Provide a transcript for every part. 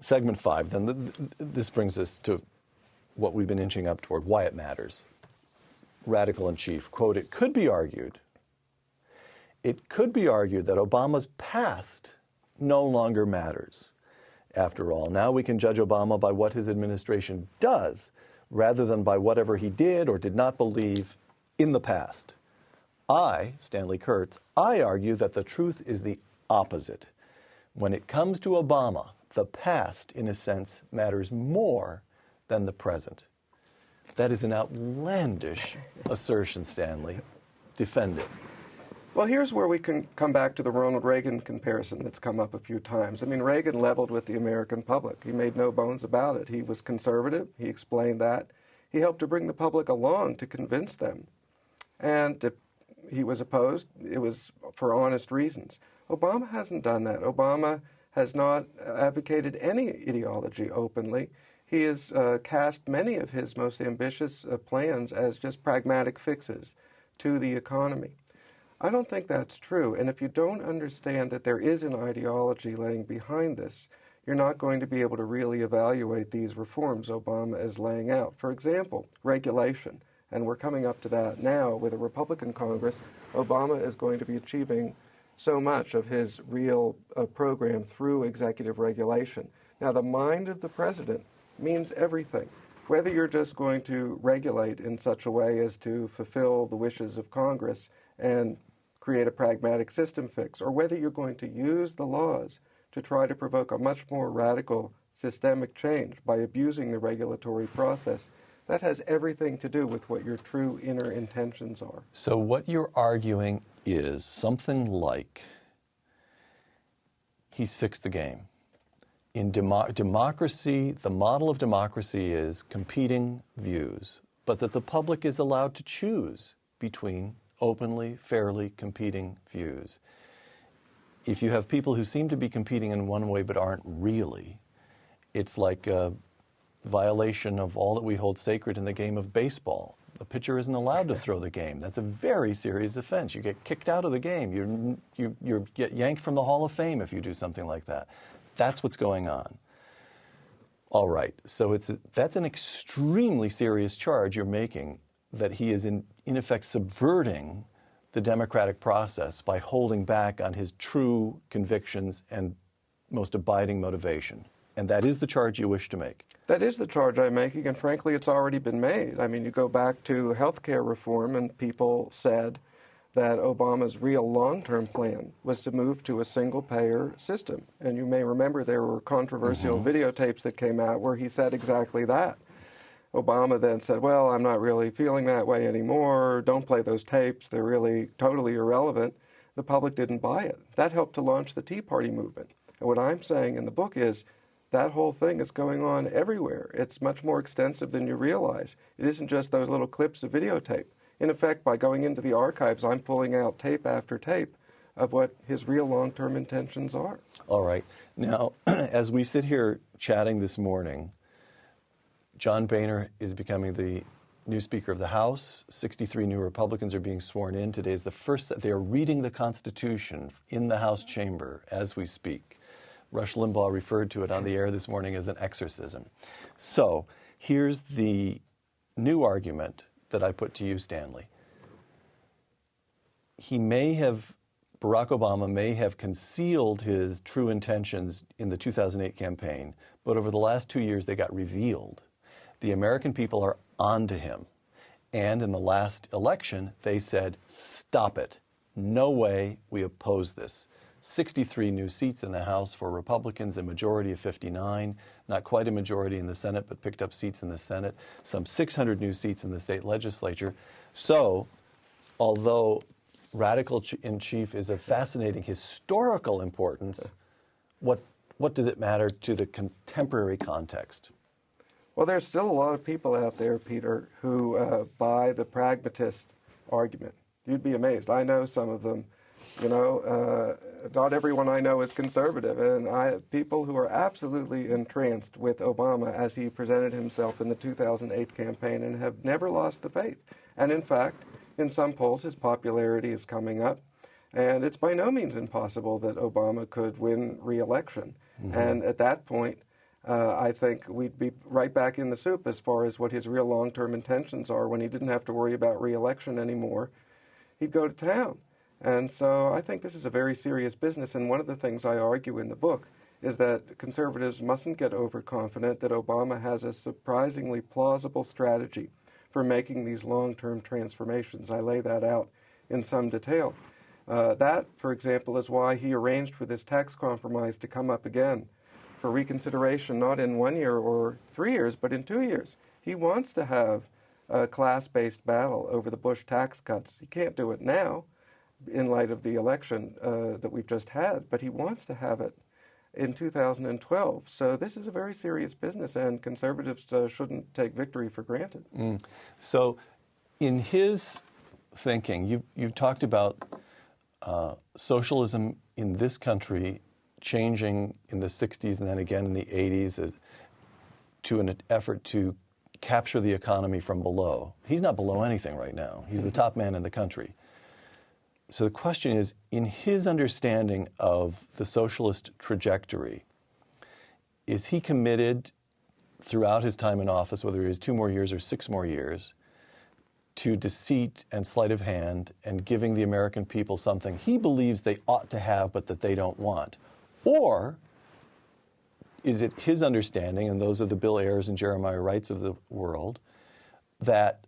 segment 5, then this brings us to what we've been inching up toward, why it matters. Radical in chief, quote, it could be argued that Obama's past no longer matters. After all, now we can judge Obama by what his administration does rather than by whatever he did or did not believe in the past. I, Stanley Kurtz, I argue that the truth is the opposite. When it comes to Obama, the past, in a sense, matters more than the present. That is an outlandish assertion, Stanley. Defend it. Well, here's where we can come back to the Ronald Reagan comparison that's come up a few times. I mean, Reagan leveled with the American public. He made no bones about it. He was conservative. He explained that. He helped to bring the public along to convince them. And if he was opposed, it was for honest reasons. Obama hasn't done that. Obama has not advocated any ideology openly. He has cast many of his most ambitious plans as just pragmatic fixes to the economy. I don't think that's true. And if you don't understand that there is an ideology laying behind this, you're not going to be able to really evaluate these reforms Obama is laying out. For example, regulation. And we're coming up to that now with a Republican Congress. Obama is going to be achieving so much of his real program through executive regulation. Now, the mind of the president means everything. Whether you're just going to regulate in such a way as to fulfill the wishes of Congress and create a pragmatic system fix, or whether you're going to use the laws to try to provoke a much more radical systemic change by abusing the regulatory process, that has everything to do with what your true inner intentions are. So what you're arguing is something like he's fixed the game. In democracy, the model of democracy is competing views, but that the public is allowed to choose between openly, fairly competing views. If you have people who seem to be competing in one way but aren't really, it's like a violation of all that we hold sacred in the game of baseball. The pitcher isn't allowed to throw the game. That's a very serious offense. You get kicked out of the game. You get yanked from the Hall of Fame if you do something like that. That's what's going on. All right, so that's an extremely serious charge you're making, that he is in effect subverting the democratic process by holding back on his true convictions and most abiding motivation. And that is the charge you wish to make. That is the charge I'm making, and frankly, it's already been made. I mean, you go back to health care reform, and people said that Obama's real long-term plan was to move to a single-payer system. And you may remember there were controversial videotapes that came out where he said exactly that. Obama then said, well, I'm not really feeling that way anymore. Don't play those tapes. They're really totally irrelevant. The public didn't buy it. That helped to launch the Tea Party movement. And what I'm saying in the book is that whole thing is going on everywhere. It's much more extensive than you realize. It isn't just those little clips of videotape. In effect, by going into the archives, I'm pulling out tape after tape of what his real long-term intentions are. All right. Now, as we sit here chatting this morning, John Boehner is becoming the new Speaker of the House. 63 new Republicans are being sworn in. Today is the first. They are reading the Constitution in the House chamber as we speak. Rush Limbaugh referred to it on the air this morning as an exorcism. So here's the new argument that I put to you, Stanley. Barack Obama may have concealed his true intentions in the 2008 campaign, but over the last 2 years they got revealed. The American people are on to him. And in the last election, they said, stop it. No way, we oppose this. 63 new seats in the House for Republicans, a majority of 59, not quite a majority in the Senate, but picked up seats in the Senate, some 600 new seats in the state legislature. So, although radical in chief is of fascinating historical importance, what does it matter to the contemporary context? Well, there's still a lot of people out there, Peter, who buy the pragmatist argument. You'd be amazed. I know some of them. You know, not everyone I know is conservative, and people who are absolutely entranced with Obama as he presented himself in the 2008 campaign and have never lost the faith. And in fact, in some polls, his popularity is coming up, and it's by no means impossible that Obama could win re-election. And at that point, I think we'd be right back in the soup as far as what his real long-term intentions are. When he didn't have to worry about re-election anymore, he'd go to town. And so I think this is a very serious business, and one of the things I argue in the book is that conservatives mustn't get overconfident that Obama has a surprisingly plausible strategy for making these long-term transformations. I lay that out in some detail. That, for example, is why he arranged for this tax compromise to come up again for reconsideration, not in 1 year or 3 years, but in 2 years. He wants to have a class-based battle over the Bush tax cuts. He can't do it now in light of the election that we've just had, but he wants to have it in 2012. So this is a very serious business, and conservatives shouldn't take victory for granted. So in his thinking, you've talked about socialism in this country changing in the 60s and then again in the 80s to an effort to capture the economy from below. He's not below anything right now. He's the top man in the country. So the question is, in his understanding of the socialist trajectory, is he committed throughout his time in office, whether it is 2 more years or 6 more years, to deceit and sleight of hand and giving the American people something he believes they ought to have but that they don't want? Or is it his understanding, and those are the Bill Ayers and Jeremiah Wrights of the world, that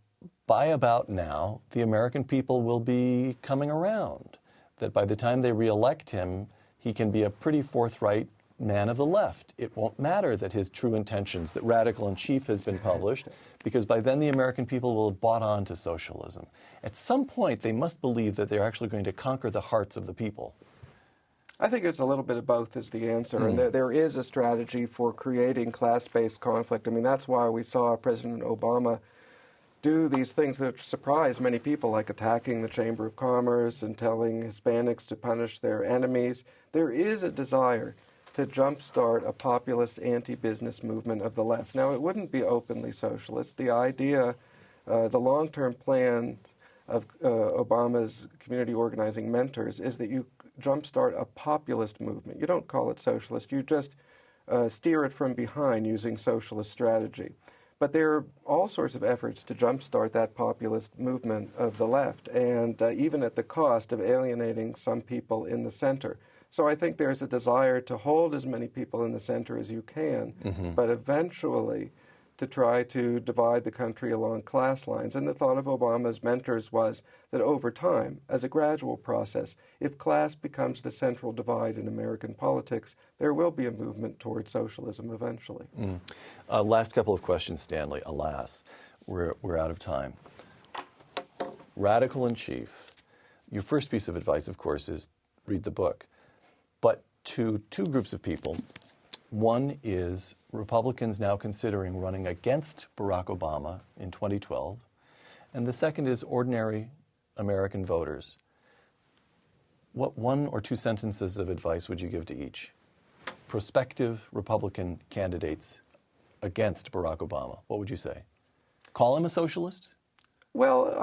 by about now, the American people will be coming around, that by the time they reelect him, he can be a pretty forthright man of the left. It won't matter that his true intentions, that Radical in Chief has been published, because by then the American people will have bought on to socialism. At some point, they must believe that they're actually going to conquer the hearts of the people. I think it's a little bit of both is the answer, and there is a strategy for creating class-based conflict. I mean, that's why we saw President Obama do these things that surprise many people, like attacking the Chamber of Commerce and telling Hispanics to punish their enemies. There is a desire to jumpstart a populist anti-business movement of the left. Now, it wouldn't be openly socialist. The idea, the long-term plan of Obama's community organizing mentors is that you jumpstart a populist movement. You don't call it socialist. You just steer it from behind using socialist strategy. But there are all sorts of efforts to jumpstart that populist movement of the left, and even at the cost of alienating some people in the center. So I think there's a desire to hold as many people in the center as you can, but eventually to try to divide the country along class lines. And the thought of Obama's mentors was that over time, as a gradual process, if class becomes the central divide in American politics, there will be a movement toward socialism eventually. Last couple of questions, Stanley. Alas, we're out of time. Radical in Chief. Your first piece of advice, of course, is read the book. But to 2 groups of people, one is Republicans now considering running against Barack Obama in 2012, and the second is ordinary American voters. What 1 or 2 sentences of advice would you give to each? Prospective Republican candidates against Barack Obama, what would you say? Call him a socialist? Well,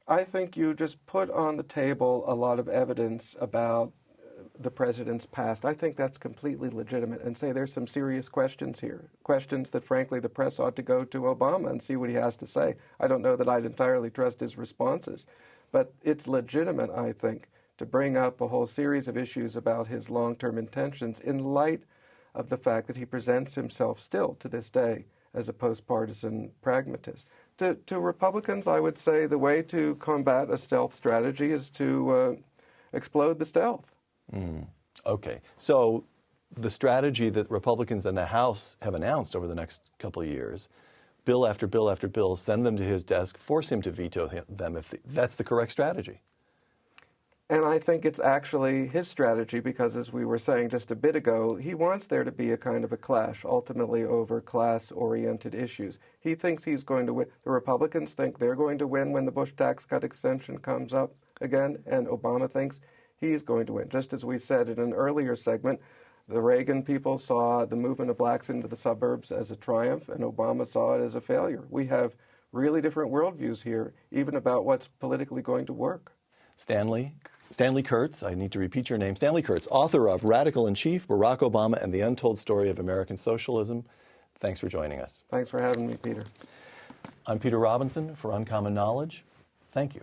I think you just put on the table a lot of evidence about the president's past. I think that's completely legitimate, and say there's some serious questions here, questions that frankly the press ought to go to Obama and see what he has to say. I don't know that I'd entirely trust his responses, but it's legitimate, I think, to bring up a whole series of issues about his long-term intentions in light of the fact that he presents himself still to this day as a post-partisan pragmatist. To Republicans, I would say the way to combat a stealth strategy is to explode the stealth. Okay. So the strategy that Republicans in the House have announced over the next couple of years, bill after bill after bill, send them to his desk, force him to veto them if that's the correct strategy. And I think it's actually his strategy because, as we were saying just a bit ago, he wants there to be a kind of a clash, ultimately over class-oriented issues. He thinks he's going to win. The Republicans think they're going to win when the Bush tax cut extension comes up again, and Obama thinks he's going to win. Just as we said in an earlier segment, the Reagan people saw the movement of blacks into the suburbs as a triumph, and Obama saw it as a failure. We have really different worldviews here, even about what's politically going to work. Stanley, Stanley Kurtz, I need to repeat your name, Stanley Kurtz, author of Radical in Chief, Barack Obama and the Untold Story of American Socialism. Thanks for joining us. Thanks for having me, Peter. I'm Peter Robinson for Uncommon Knowledge. Thank you.